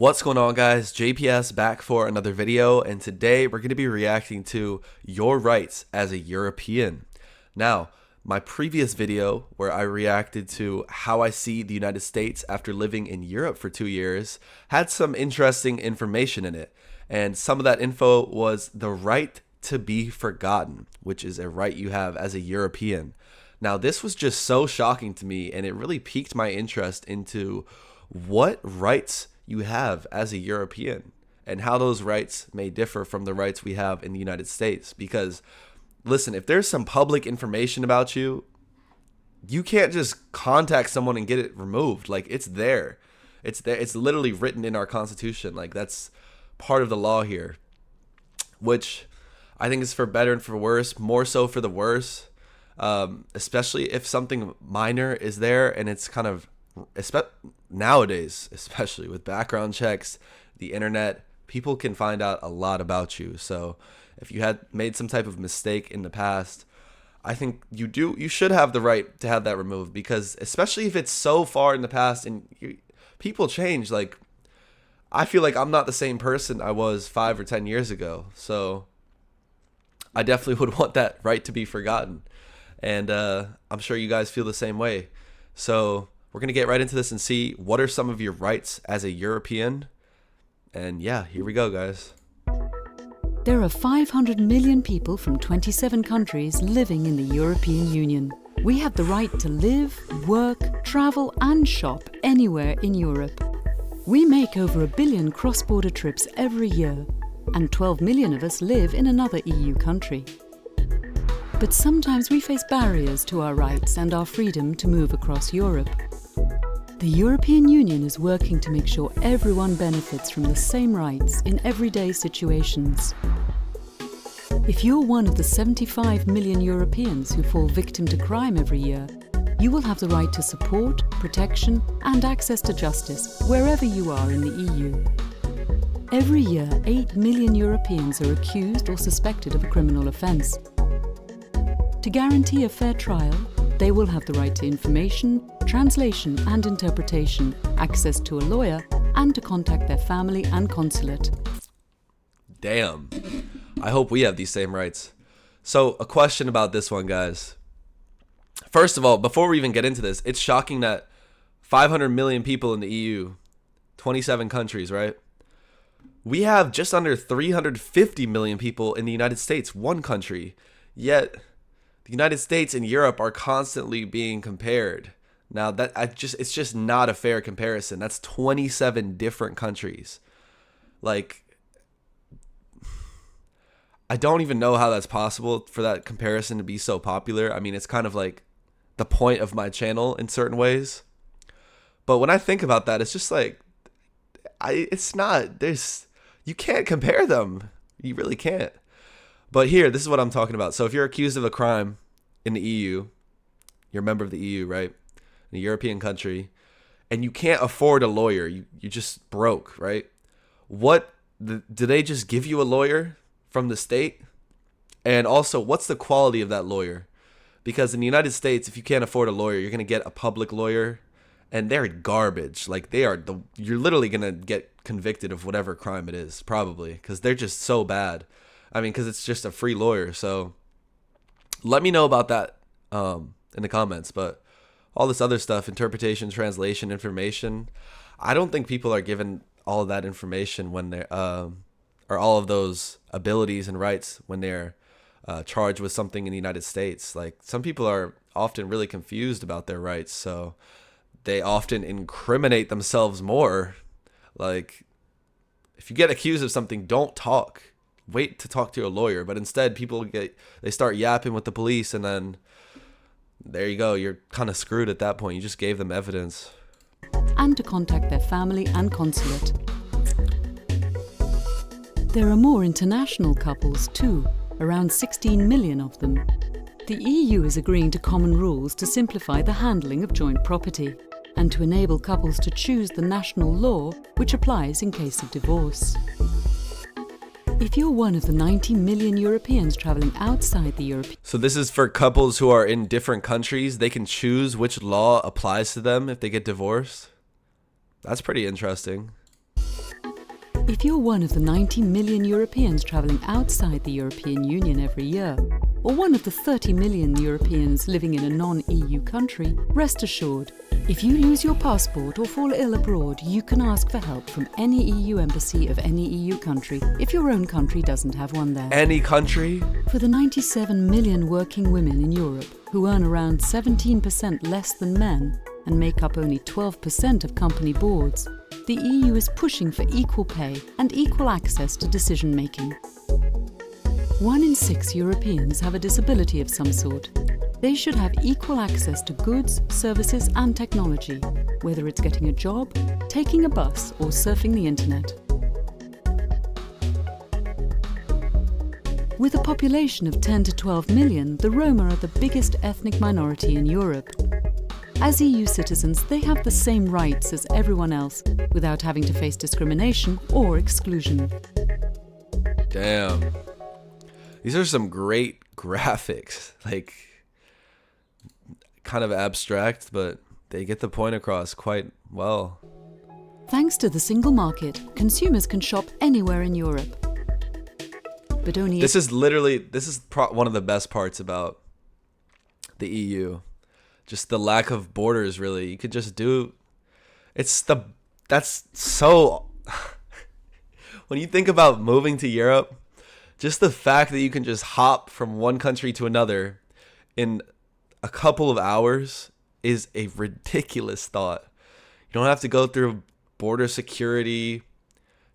What's going on, guys? JPS back for another video, and today we're going to be reacting to your rights as a European. Now, my previous video where I reacted to how I see the United States after living in Europe for 2 years had some interesting information in it, and some of that info was the right to be forgotten, which is a right you have as a European. Now, this was just so shocking to me, and it really piqued my interest into what rights you have as a European and how those rights may differ from the rights we have in the United States. Because listen, if there's some public information about you, you can't just contact someone and get it removed. Like, it's there. It's there. It's literally written in our Constitution. Like, that's part of the law here, which I think is for better and for worse, more so for the worse, especially if something minor is there and it's kind of nowadays, especially with background checks, the internet, people can find out a lot about you. So if you had made some type of mistake in the past, I think you should have the right to have that removed, because especially if it's so far in the past and people change. Like, I feel like I'm not the same person I was 5 or 10 years ago. So I definitely would want that right to be forgotten. And I'm sure you guys feel the same way. So we're going to get right into this and see what are some of your rights as a European. And yeah, here we go, guys. There are 500 million people from 27 countries living in the European Union. We have the right to live, work, travel and shop anywhere in Europe. We make over 1 billion cross-border trips every year, and 12 million of us live in another EU country. But sometimes we face barriers to our rights and our freedom to move across Europe. The European Union is working to make sure everyone benefits from the same rights in everyday situations. If you're one of the 75 million Europeans who fall victim to crime every year, you will have the right to support, protection and access to justice wherever you are in the EU. Every year, 8 million Europeans are accused or suspected of a criminal offence. To guarantee a fair trial, they will have the right to information, translation and interpretation, access to a lawyer, and to contact their family and consulate. Damn. I hope we have these same rights. So, a question about this one, guys. First of all, before we even get into this, it's shocking that 500 million people in the EU, 27 countries, right? We have just under 350 million people in the United States, one country. Yet the United States and Europe are constantly being compared. Now it's just not a fair comparison. That's 27 different countries. Like, I don't even know how that's possible for that comparison to be so popular. I mean, it's kind of like the point of my channel in certain ways. But when I think about that, it's just like, you can't compare them. You really can't. But here, this is what I'm talking about. So if you're accused of a crime in the EU, you're a member of the EU, right? In a European country, and you can't afford a lawyer. You just broke, right? Do they just give you a lawyer from the state? And also, what's the quality of that lawyer? Because in the United States, if you can't afford a lawyer, you're going to get a public lawyer, and they're garbage. Like, you're literally going to get convicted of whatever crime it is, probably, because they're just so bad. I mean, because it's just a free lawyer. So let me know about that in the comments. But all this other stuff, interpretation, translation, information, I don't think people are given all of that information when they're, or all of those abilities and rights when they're charged with something in the United States. Like, some people are often really confused about their rights. So they often incriminate themselves more. Like, if you get accused of something, don't talk. Wait to talk to a lawyer. But instead, they start yapping with the police, and then there you go. You're kind of screwed at that point. You just gave them evidence. And to contact their family and consulate. There are more international couples too, around 16 million of them. The EU is agreeing to common rules to simplify the handling of joint property and to enable couples to choose the national law which applies in case of divorce. If you're one of the 90 million Europeans traveling outside the Europe. So this is for couples who are in different countries. They can choose which law applies to them if they get divorced. That's pretty interesting. If you're one of the 90 million Europeans travelling outside the European Union every year, or one of the 30 million Europeans living in a non-EU country, rest assured, if you lose your passport or fall ill abroad, you can ask for help from any EU embassy of any EU country if your own country doesn't have one there. Any country? For the 97 million working women in Europe, who earn around 17% less than men and make up only 12% of company boards, the EU is pushing for equal pay and equal access to decision-making. 1 in 6 Europeans have a disability of some sort. They should have equal access to goods, services and technology, whether it's getting a job, taking a bus or surfing the internet. With a population of 10 to 12 million, the Roma are the biggest ethnic minority in Europe. As EU citizens, they have the same rights as everyone else, without having to face discrimination or exclusion. Damn. These are some great graphics. Like, kind of abstract, but they get the point across quite well. Thanks to the single market, consumers can shop anywhere in Europe. But only This is one of the best parts about the EU. Just the lack of borders, really. You could just do... That's so... When you think about moving to Europe, just the fact that you can just hop from one country to another in a couple of hours is a ridiculous thought. You don't have to go through border security,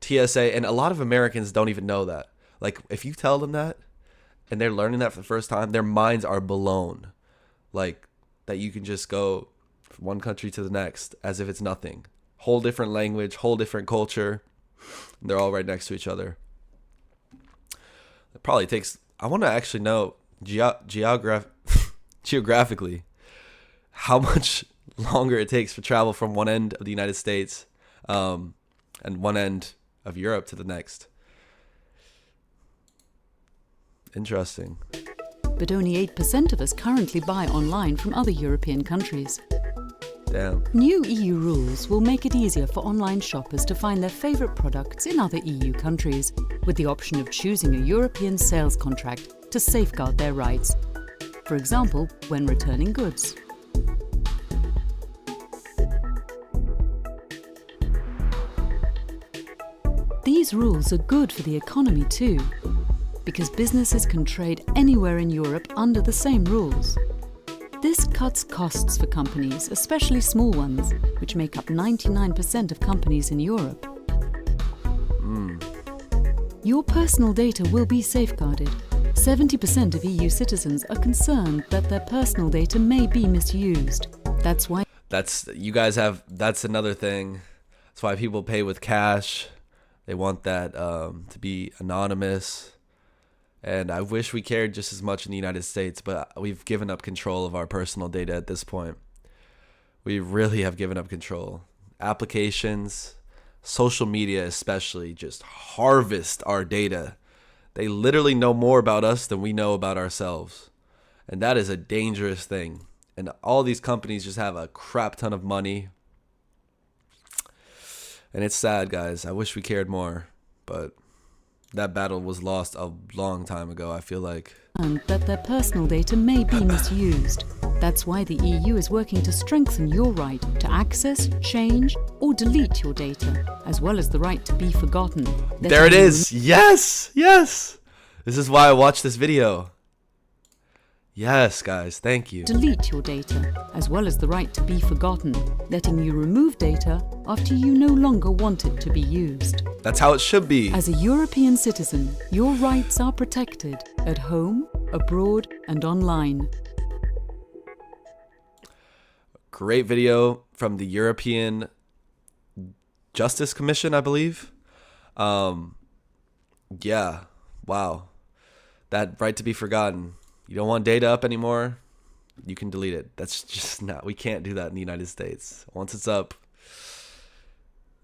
TSA, and a lot of Americans don't even know that. Like, if you tell them that, and they're learning that for the first time, their minds are blown. Like, that you can just go from one country to the next as if it's nothing. Whole different language, whole different culture. And they're all right next to each other. It probably takes... I want to actually know geographically how much longer it takes for travel from one end of the United States and one end of Europe to the next. Interesting. But only 8% of us currently buy online from other European countries. Damn. New EU rules will make it easier for online shoppers to find their favourite products in other EU countries, with the option of choosing a European sales contract to safeguard their rights. For example, when returning goods. These rules are good for the economy too, because businesses can trade anywhere in Europe under the same rules. This cuts costs for companies, especially small ones, which make up 99% of companies in Europe. Your personal data will be safeguarded. 70% of EU citizens are concerned that their personal data may be misused. That's why... That's another thing. That's why people pay with cash. They want that to be anonymous. And I wish we cared just as much in the United States, but we've given up control of our personal data at this point. We really have given up control. Applications, social media especially, just harvest our data. They literally know more about us than we know about ourselves. And that is a dangerous thing. And all these companies just have a crap ton of money. And it's sad, guys. I wish we cared more, but that battle was lost a long time ago, I feel like. And that their personal data may be misused. That's why the EU is working to strengthen your right to access, change, or delete your data, as well as the right to be forgotten. There it is! Yes! Yes! This is why I watched this video. Yes, guys, thank you. Delete your data, as well as the right to be forgotten, letting you remove data after you no longer want it to be used. That's how it should be. As a European citizen, your rights are protected at home, abroad, and online. Great video from the European Justice Commission, I believe. Yeah, wow. That right to be forgotten. You don't want data up anymore, you can delete it. That's just not, we can't do that in the United States. Once it's up,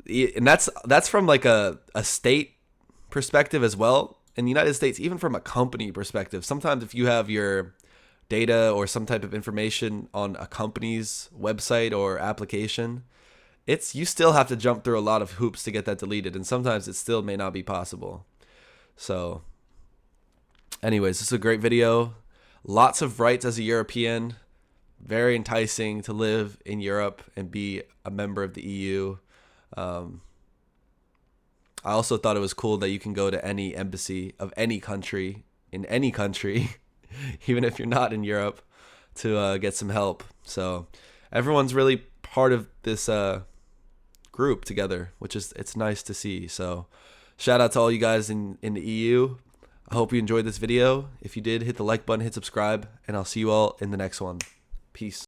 and that's from like a state perspective as well. In the United States, even from a company perspective, sometimes if you have your data or some type of information on a company's website or application, you still have to jump through a lot of hoops to get that deleted, and sometimes it still may not be possible. So anyways, this is a great video. Lots of rights as a European. Very enticing to live in Europe and be a member of the EU. I also thought it was cool that you can go to any embassy of any country, in any country, even if you're not in Europe, to get some help. So everyone's really part of this group together, which is, it's nice to see. So shout out to all you guys in the EU. I hope you enjoyed this video. If you did, hit the like button, hit subscribe, and I'll see you all in the next one. Peace.